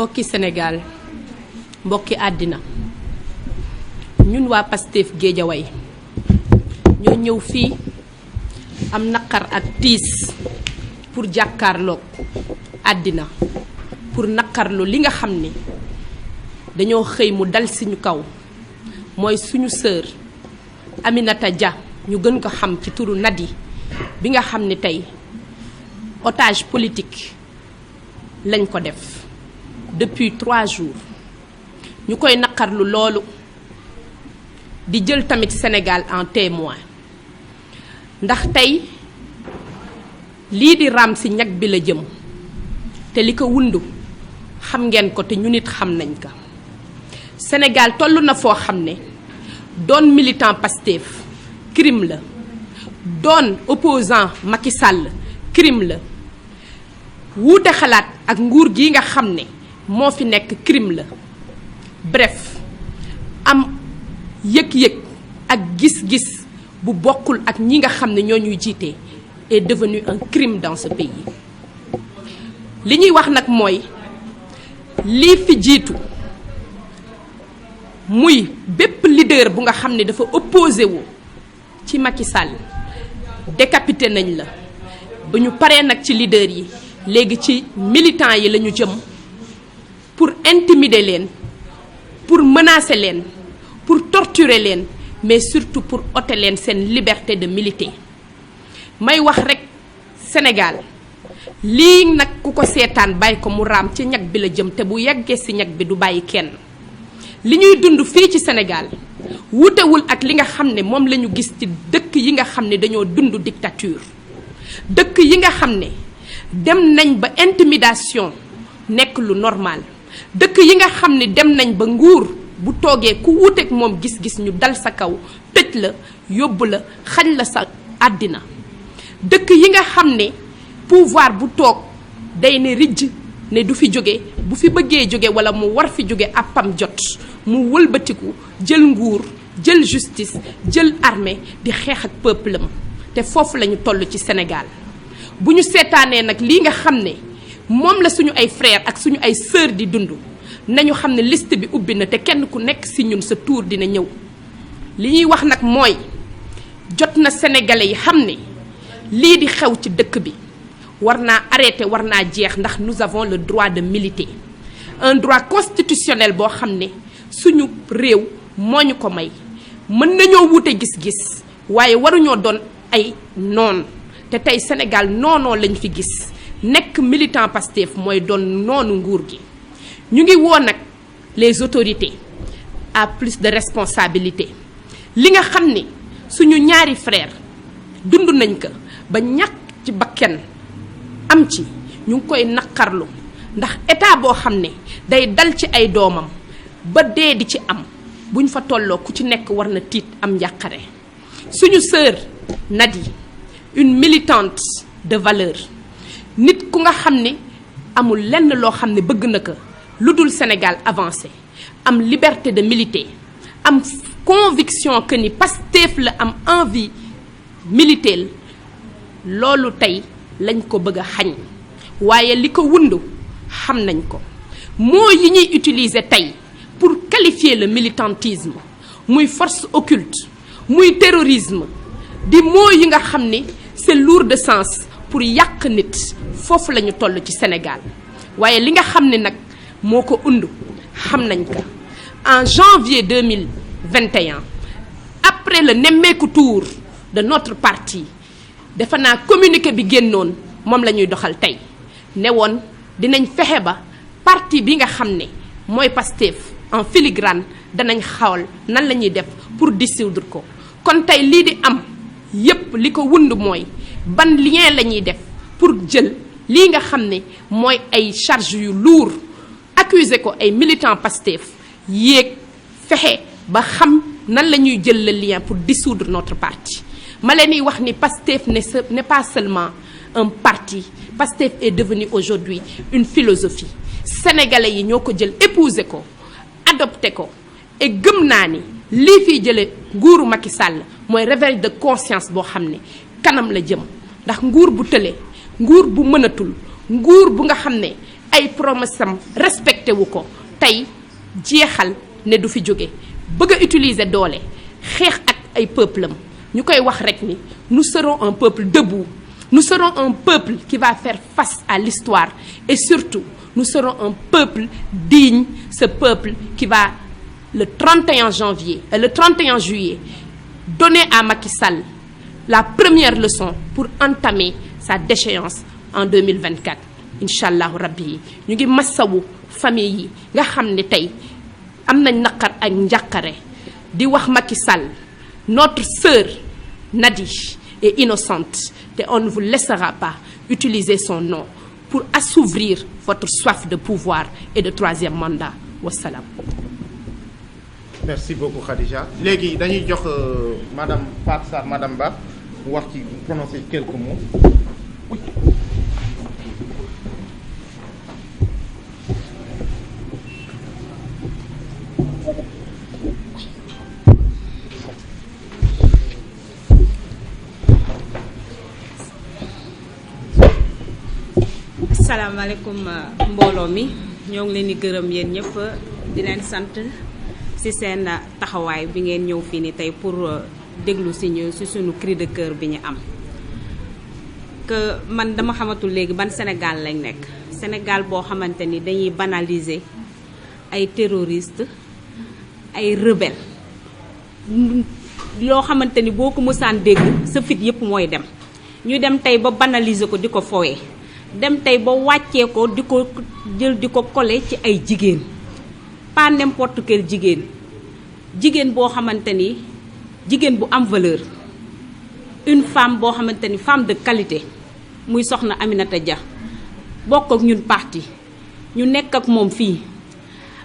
mbokki Sénégal mbokki àddina ñun waa Pastef Guédiawaye ñoo ñëw fii am naqar ak tiis pour jàkkaarloog àddina pour naqarlu li nga xam ni dañoo xëy mu dal suñu kaw mooy suñu sœur Aminata Dia ñu gën ko xam ci turu Nadi bi nga xam ni tey otage politique lañ ko def depuis 3 jours ñu koy naqarlu loolu di jël tamit Sénégal en témoin ndax tey lii di raam ci ñag bi la jëm te li ko wundu xam ngeen ko te ñu nit xam nañ ko Sénégal toll na foo xam ne doon militant Pastef crime la doon opposant Macky Sall crime la wuute xalaat ak nguur gi nga xam ne moo fi nekk crime la bref am yëg-yëg ak gis-gis bu bokkul ak ñi nga xam ne ñoo ñuy jiite est devenu un crime dans ce pays li ñuy wax nag mooy lii fi jiitu muy bépp leader bu nga xam ne dafa opposé wu ci Macky Sall décapité nañ la ba ñu paree nag ci leader yi léegi ci militants yi la ñu jëm pour intimider leen pour menacer leen pour torturer leen mais surtout pour ôter leen seen liberté de militer may wax rekk Sénégal lii nag ku ko seetaan bàyyi ko mu raam ci ñag bi la jëm te bu yeggee ci ñag bi du bàyyi kenn li ñuy dund fii ci Sénégal wutewul ak li nga xam ne moom la ñu gis ci dëkk yi nga xam ne dañoo dund dictature dëkk yi nga xam ne dem nañ ba intimidation nekk lu normal dëkk yi nga xam ne dem nañ ba nguur bu toogee ku wuuteeg moom gis-gis ñu dal sa kaw tëj la yóbbu la xañ la sa àddina dëkk yi nga xam ne pouvoir bu toog day ne rijj ne du fi jóge bu fi bëggee jóge walla mu war fi jóge àppam jot mu wëlbatiku jël nguur jël justice jël armée di xeex ak peuple am te foofu lañu toll ci Sénégal bu ñu seetaanee nag lii nga xam ne moom la suñu ay frères ak suñu ay sœurs di dund nañu xam ne liste bi ubbi na te kenn ku nekk ci ñun sa tour dina ñëw li ñuy wax nag mooy jot na sénégalais yi xam ne lii di xew ci dëkk bi war naa arrêter war naa jeex ndax nous avons le droit de militer un droit constitutionnel boo xam ne suñu réew moo ñu ko may mën nañoo wuute gis-gis waaye waruñoo doon ay noon te tey Sénégal noonoo lañ fi gis nekk militant Pastef mooy doon noonu nguur gi ñu ngi woo nag les autorités à plus de responsabilité li nga xam ni suñu ñaari frère dund nañ ko ba ñàkk ci bakken am ci ñu ngi koy naqarlu ndax état boo xam ne day dal ci ay doomam ba dee di ci am buñ fa tolloo ku ci nekk war na tiit am njàqare suñu sœur Nadi une militante de valeur nit ku nga xam ne amul lenn loo xam ne bëgg na ko lu dul Sénégal avancé am liberté de militer am conviction que ni Pastef la am envie militer loolu tey lañ ko bëgg a xañ waaye li ko wundu xam nañ ko moo yi ñuy utiliser tey pour qualifier le militantisme muy force occulte muy terrorisme di moo yi nga xam ni c'est lourd de sens pour yàq nit foofu la ñu toll ci Sénégal waaye li nga xam ne nag moo ko undu xam nañ ko en janvier 2021 après le nemmeeku tour de notre parti defe naa communiqué bi génnoon moom la ñuy doxal tey ne woon dinañ fexe ba parti bi nga xam ne mooy Pastef en filigrane danañ xawal nan la ñuy def pour dissoudre ko kon tey lii di am yépp li ko wund mooy ban lien la ñuy def pour jël lii nga xam ne mooy ay charge yu lourd accuser ko ay militants Pastef yéeg fexe ba xam nan la ñuy jël le lien pour dissoudre notre parti ma leen di wax ni Pastef n'est pas seulement un parti Pastef est devenu aujourd'hui une philosophie sénégalais yi ñoo ko jël épouser ko adopté ko et gëm naa ni lii fiy jële nguuru Macky Sall mooy réveil de conscience boo xam ne kanam la jëm ndax nguur bu tële nguur bu mënatul nguur bu nga xam ne ay promesse am respecté wu ko tey jeexal ne du fi jóge bëgg a utiliser doole xeex ak ay peuple am ñu koy wax rek ni nous serons un peuple debout, nous serons un peuple qui va faire face à l'histoire et surtout nous serons un peuple digne, ce peuple qui va le 31 juillet donner à Macky Sall la première leçon pour entamer sa déchéance en 2024 inchallahu rabbi yi ñu ngi massawu famille yi nga xam ne tey am nañ naqar ak njàqare di wax Macky Sall notre sœur Nadi est innocente et on ne vous laissera pas utiliser son nom pour assouvir votre soif de pouvoir et de troisième mandat wassalam. Merci beaucoup Khadija léegi dañuy jox madame Fatou Sarr madame Ba mu wax ci prononcer quelques mots. Oui. asalaamaaleykum mbooloo mi ñoo ngi leen di gërëm yéen ñëpp di leen sant ci seen taxawaay bi ngeen ñëw fii ni tey pour déglu ci ñu ci suñu cri de cœur bi ñu am que man dama xamatul léegi ban Sénégal lañ nekk Sénégal boo xamante ni dañuy banaliser ay terroristes ay rebelles loo xamante ni boo ko mësaan dégg sa fit yëpp mooy dem ñu dem tey ba banaliser ko di ko fowee dem tey ba wàccee ko di ko jël di ko coller ci ay jigéen pas n'importe quel jigéen boo xamante ni jigéen bu am valeur une femme boo xamante ni femme de qualité muy soxna Aminata Dia bokk ak ñun parti ñu nekk ak moom fii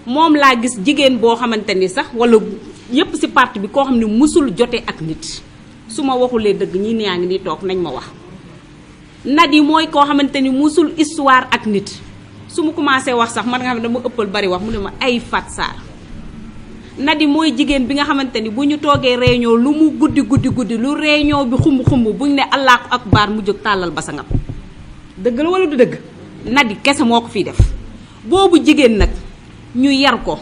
moom laa gis jigéen boo xamante ni sax wala yépp ci parti bi koo xam ne mësul jote ak nit su ma waxulee dëgg ñi ñaa ngi ni toog nañ ma wax Nadi mooy koo xamante ni musul histoire ak nit su ma commencé wax sax man nga xam ne dama ëppal bari wax mu ne ma ay Fatou Sarr Nadi mooy jigéen bi nga xamante ni bu ñu toogee réunion lu mu guddi lu réunion bi xumb buñ ne Allahu akbar mu jóg tàllal basangam dëgg la wala du dëgg Nadi kese moo ko fiy def boobu jigéen nag ñu yar ko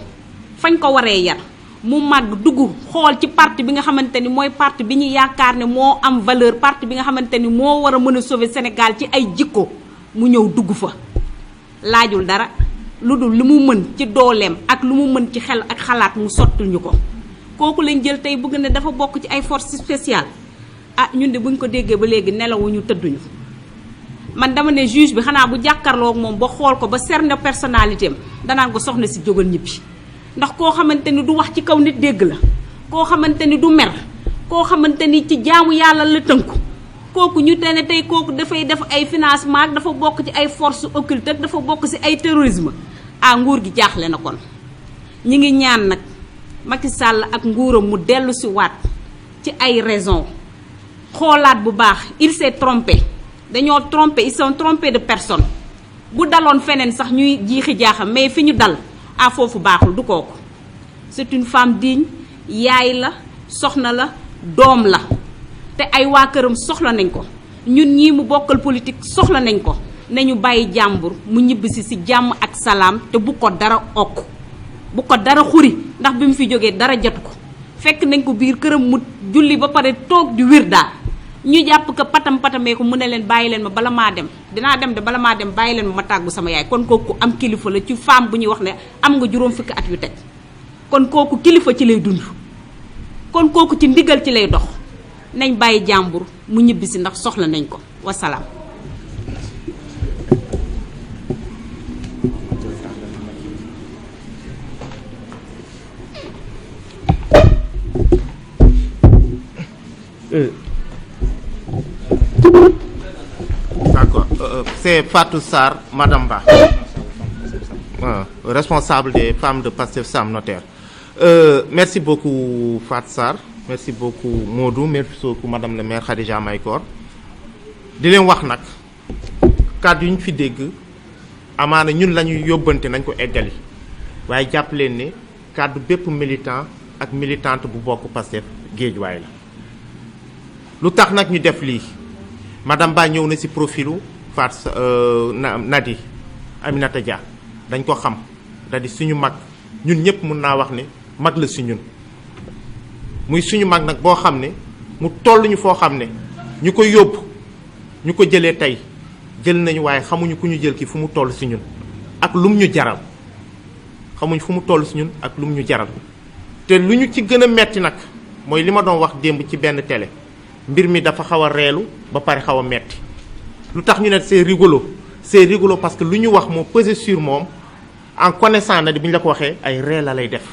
fañ ko waree yar mu màgg dugg xool ci parti bi nga xamante ni mooy parti bi ñu yaakaar ne moo am valeur parti bi nga xamante ni moo war a mën a sauver Sénégal ci ay jikko mu ñëw dugg fa laajul dara lu dul lu mu mën ci dooleem ak lu mu mën ci xel ak xalaat mu sottul ñu ko kooku lañ jël tey bëgg ne dafa bokk ci ay forces spéciales ah ñun de buñ ko déggee ba léegi nelawuñu tëdduñu man dama ne juge bi xanaa bu jàkkaarloo ak moom ba xool ko ba cerner personnalité am danaan ko soxna si jógal ñibbi ndax koo xamante ni du wax ci kaw nit dégg la koo xamante ni du mer koo xamante ni ci jaamu yàlla la tënku kooku ñu te ne tey kooku dafay def ay financement ak dafa bokk ci ay forces occultes ak dafa bokk ci ay terrorisme ah nguur gi jaaxle na kon ñi ngi ñaan nag Macky Sall ak nguuram mu dellu si waat ci ay raisons xoolaat bu baax il s'est trompé dañoo trompé ils sont trompés de personne bu daloon feneen sax ñuy jiixi jaaxam mais fi ñu dal ah foofu baaxul du kooku c'est une femme digne yaay la soxna la doom la te ay waa këram soxla nañ ko ñun ñii mu bokkal politique soxla nañ ko nañu bàyyi jàmbur mu ñibbisi ci jàmm ak salaam te bu ko dara okk bu ko dara xuri ndax bi mu fi jógee dara jotu ko fekk nañ ko biir këram mu julli ba pare toog di wirda ñu jàpp ko patamee ko mu ne leen bàyyi leen ma bala maa dem dinaa dem de bala maa dem bàyyi leen ma tàggu sama yaay kon kooku am kilifa la ci femme bu ñuy wax ne am nga juróom fukki at yu teg kon kooku kilifa ci lay dund kon kooku ci ndigal ci lay dox nañ bàyyi jàmbur mu ñibbisi ndax soxla nañ ko wasalaam. D'accord. C'est Fatou Sarr, Madame Ba, responsable des femmes de Pastef Sam Notaire. Merci beaucoup Fatou Sarr, merci beaucoup Modou, merci beaucoup Madame le maire Khadija Maïkor. di leen wax nag kàddu yu ñu fi dégg amaana ñun la ñuy yóbbante nañ ko eggali waaye jàpp leen ne kàddu bépp militant ak militante bu bokk Pastef Guédiawaye la. lu tax nag ñu def lii Madame Ba ñëw na ci profilu Fatou Nadi Aminata Dia dañ ko xam da di suñu mag ñun ñëpp mun naa wax ne mag la si ñun muy suñu mag nag boo xam ne mu toll ñu foo xam ne ñu ko yóbbu ñu ko jëlee tey jël nañu waaye xamuñu ku ñu jël ki fu mu toll si ñun ak lum ñu jaral xamuñu fu mu toll si ñun ak lum ñu jaral te lu ñu ci gën a metti nag mooy li ma doon wax démb ci benn télé mbir mi dafa xaw a reelu ba pare xaw a metti lu tax ñu ne c'est rigolo parce que lu ñu wax moo pesé sur moom en connaissant na di bi ñu la ko waxee ay ree la lay def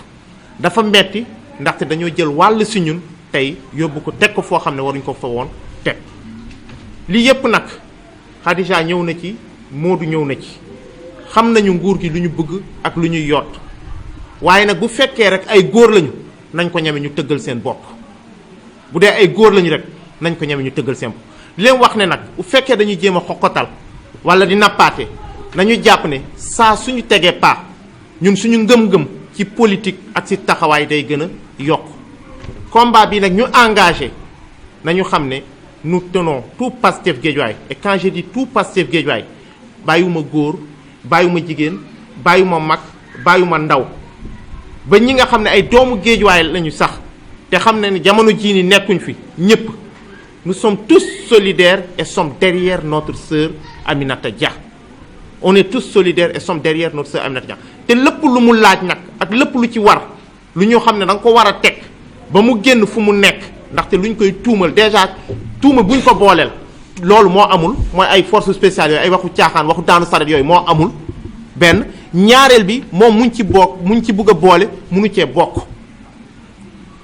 dafa metti ndaxte dañoo jël wàll si ñun tey yóbbu ko teg ko foo xam ne waruñu ko fa woon teg lii yépp nag Khadija ñëw na ci Modou ñëw na ci xam nañu nguur gi lu ñu bëgg ak lu ñuy yott waaye nag bu fekkee rek ay góor lañu nañ ko ñeme ñu tëggal seen bopp bu dee ay góor lañu rek nañ ko ñeme ñu tëggal seen bopp leen wax ne nag bu fekkee dañuy jéem a xoqatal wala di nappaate nañu jàpp ne saa suñu tegee paa ñun suñu ngëm-ngëm ci politique ak ci taxawaay day gën a yokk combat bi nag ñu engagé nañu xam ne nous tenons tout Pastef Guédiawaye et quand je dis tout Pastef Guédiawaye bàyyiwuma góor bàyyiwuma jigéen bàyyiwuma mag bàyyiwuma ndaw ba ñi nga xam ne ay doomu Guédiawaye lañu sax te xam ne ni jamono jii ni nekkuñ fi ñëpp nous sommes tous solidaires et sommes derrière notre sœur Aminata Dia on est tous solidaires et sommes derrière notre sœur Aminata Dia te lépp lu mu laaj nag ak lépp lu ci war lu ñu xam ne da nga ko war a teg ba mu génn fu mu nekk ndaxte lu ñu koy tuumal déjà tuuma bu ñu ko booleel loolu moo amul mooy ay forces spéciales yooyu ay waxu caaxaan waxu daanu saret yooyu moo amul benn ñaareel bi moom muñ ci bokk muñ ci bëgg a boole munu cee bokk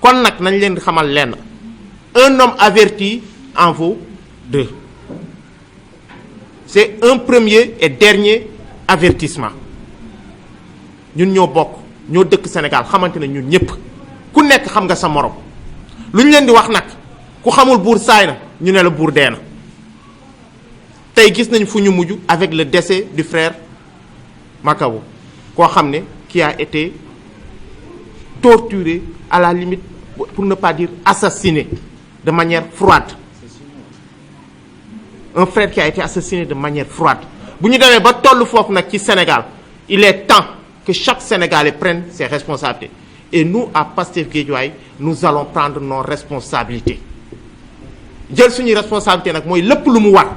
kon nag nañ leen di xamal lenn un homme averti en vaut deux c'est un premier et dernier avertissement ñun ñoo bokk ñoo dëkk Sénégal xamante ne ñun ñëpp ku nekk xam nga sa morom lu ñu leen di wax nag ku xamul buur saay na ñu ne la buur dee na tey gis nañ fu ñu mujj avec le décès du frère Makabu koo xam ne qui a été torturé à la limite pour ne pas dire assassiné de manière froide un frère qui a été assassiné de manière froide bu ñu demee ba toll foofu nag ci Sénégal il est temps que chaque Sénégalais prenne ses responsabilités et nous à Pastef Guédiawaye nous allons prendre nos responsabilités jël suñuy responsabilité nag mooy lépp lu mu war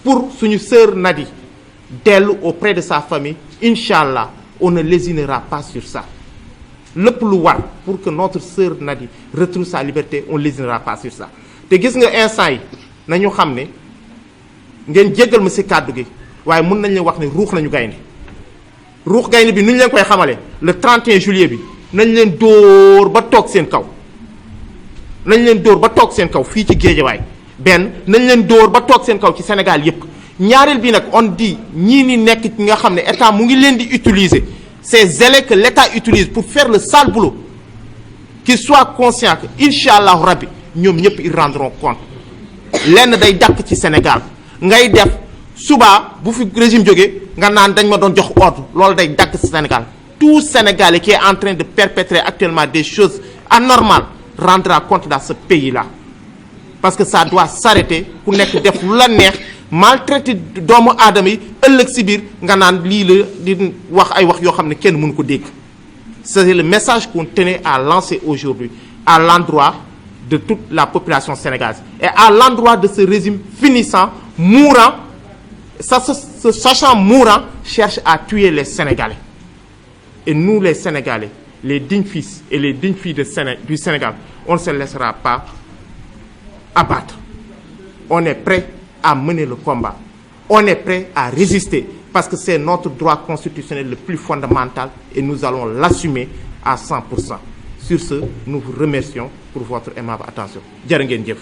pour suñu sœur Nadi dellu auprès de sa famille incha allah on ne lésinera pas sur ça lépp lu war pour que notre sœur Nadi retrouve sa liberté on ne lésinera pas sur ça te gis nga instant yi nañu xam ne ngeen jéggal ma ci kàddu gi waaye mun nañ leen wax ne ruux nañu gaynde ruux gaynde bi nu ñu leen koy xamalee le 31 juillet bi nañ leen dóor ba toog seen kaw nañ leen dóor ba toog seen kaw fii ci Guédiawaye benn nañ leen dóor ba toog seen kaw ci Sénégal yépp ñaareel bi nag on dit ñii ni nekk nga xam ne état mu ngi leen di utiliser ces zélés que l'état utilise pour faire le sale boulot qu'ils soient conscients que incha allahu rabbi ñoom ñëpp ils rendront compte lenn day dàkk ci Sénégal ngay def suba bu fi régime jógee nga naan dañ ma doon jox ordre loolu day dàkk ci Sénégal tout Sénégalais qui est en train de perpétrer actuellement des choses anormales rendra compte dans ce pays-là parce que ça doit s'arrêter ku nekk def lu la neex maltraité doomu aadama yi ëllëg si biir nga naan lii la di wax ay wax yoo xam ne kenn mënu ko dégg c'est le message qu'on tenait à lancer aujourd'hui à l'endroit de toute la population sénégalaise et à l'endroit de ce régime finissant mourant ce sachant mourant cherche à tuer les Sénégalais et nous les Sénégalais les dignes fils et les dignes filles du Sénégal on ne se laissera pas abattre on est prêt à mener le combat on est prêt à résister parce que c'est notre droit constitutionnel le plus fondamental et nous allons l'assumer à 100%. Sur ce, nous vous remercions pour votre aimable attention. Jërë ngeen jëf.